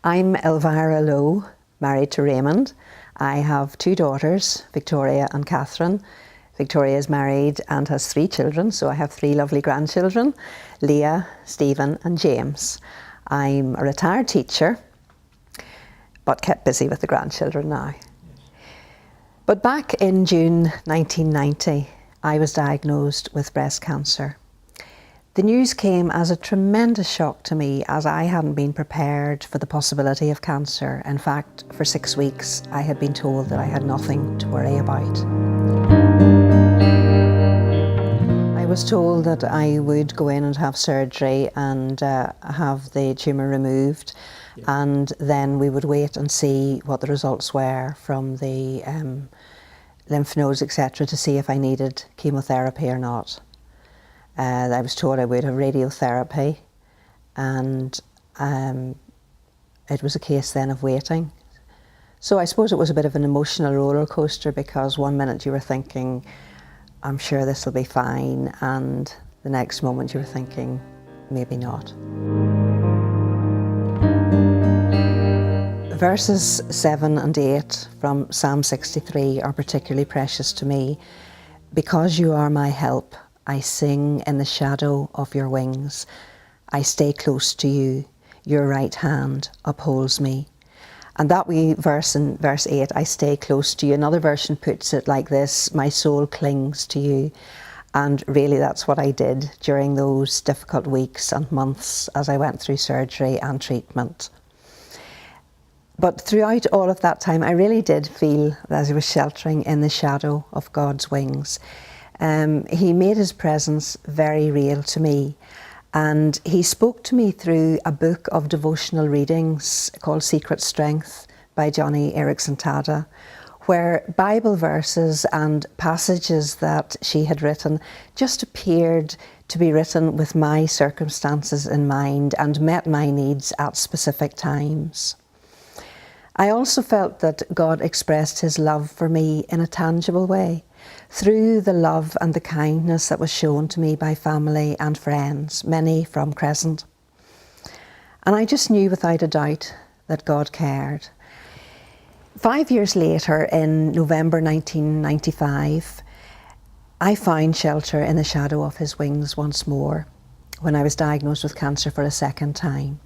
I'm Elvira Lowe, married to Raymond. I have two daughters, Victoria and Catherine. Victoria is married and has 3 children, so I have 3 lovely grandchildren, Leah, Stephen and James. I'm a retired teacher, but kept busy with the grandchildren now. But back in June 1990, I was diagnosed with breast cancer. The news came as a tremendous shock to me, as I hadn't been prepared for the possibility of cancer. In fact, for 6 weeks, I had been told that I had nothing to worry about. I was told that I would go in and have surgery and have the tumour removed, and then we would wait and see what the results were from the lymph nodes, etc., to see if I needed chemotherapy or not. I was told I would have radiotherapy, and it was a case then of waiting. So I suppose it was a bit of an emotional roller coaster, because one minute you were thinking, I'm sure this will be fine, and the next moment you were thinking, maybe not. Verses 7 and 8 from Psalm 63 are particularly precious to me. Because you are my help, I sing in the shadow of your wings. I stay close to you. Your right hand upholds me. And that wee verse in verse 8, I stay close to you. Another version puts it like this: my soul clings to you. And really that's what I did during those difficult weeks and months as I went through surgery and treatment. But throughout all of that time, I really did feel that I was sheltering in the shadow of God's wings. He made his presence very real to me, and he spoke to me through a book of devotional readings called Secret Strength by Johnny Erickson Tada, where Bible verses and passages that she had written just appeared to be written with my circumstances in mind and met my needs at specific times. I also felt that God expressed his love for me in a tangible way, through the love and the kindness that was shown to me by family and friends, many from Crescent. And I just knew without a doubt that God cared. 5 years later, in November 1995, I found shelter in the shadow of his wings once more, when I was diagnosed with cancer for a second time.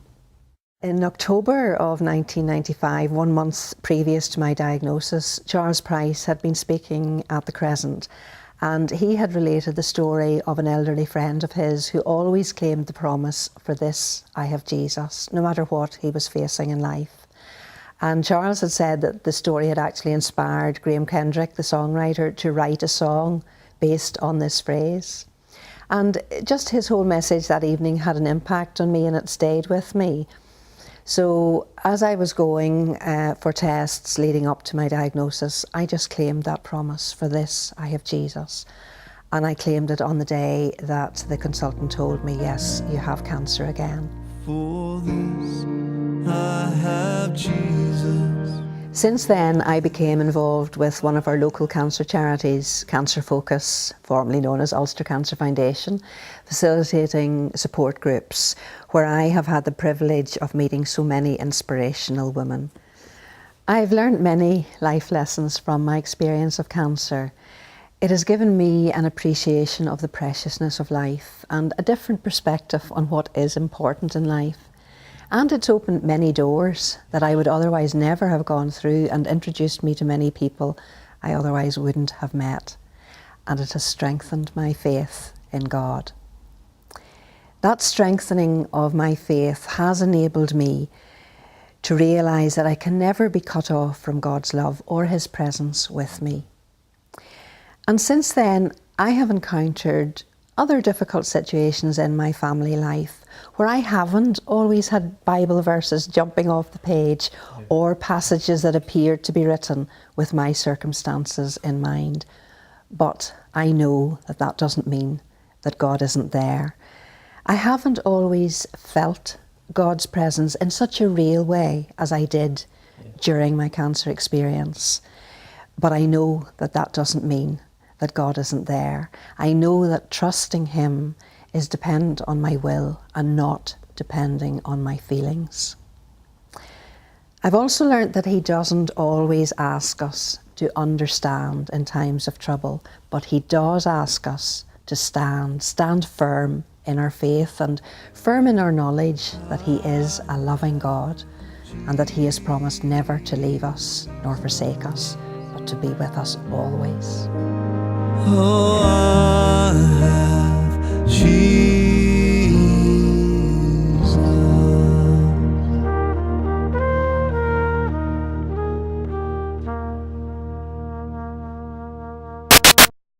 In October of 1995, 1 month previous to my diagnosis, Charles Price had been speaking at the Crescent, and he had related the story of an elderly friend of his who always claimed the promise, "For this I have Jesus," no matter what he was facing in life. And Charles had said that the story had actually inspired Graham Kendrick, the songwriter, to write a song based on this phrase. And just his whole message that evening had an impact on me, and it stayed with me. So as I was going for tests leading up to my diagnosis, I just claimed that promise, "For this I have Jesus." And I claimed it on the day that the consultant told me, "Yes, you have cancer again." For this I have Jesus. Since then, I became involved with one of our local cancer charities, Cancer Focus, formerly known as Ulster Cancer Foundation, facilitating support groups, where I have had the privilege of meeting so many inspirational women. I've learned many life lessons from my experience of cancer. It has given me an appreciation of the preciousness of life and a different perspective on what is important in life. And it's opened many doors that I would otherwise never have gone through, and introduced me to many people I otherwise wouldn't have met. And it has strengthened my faith in God. That strengthening of my faith has enabled me to realise that I can never be cut off from God's love or his presence with me. And since then, I have encountered other difficult situations in my family life where I haven't always had Bible verses jumping off the page or passages that appeared to be written with my circumstances in mind. But I know that that doesn't mean that God isn't there. I haven't always felt God's presence in such a real way as I did during my cancer experience. But I know that that doesn't mean that God isn't there. I know that trusting him is dependent on my will and not depending on my feelings. I've also learnt that He doesn't always ask us to understand in times of trouble, but He does ask us to stand firm in our faith and firm in our knowledge that He is a loving God and that He has promised never to leave us nor forsake us, but to be with us always. Oh, I have Jesus.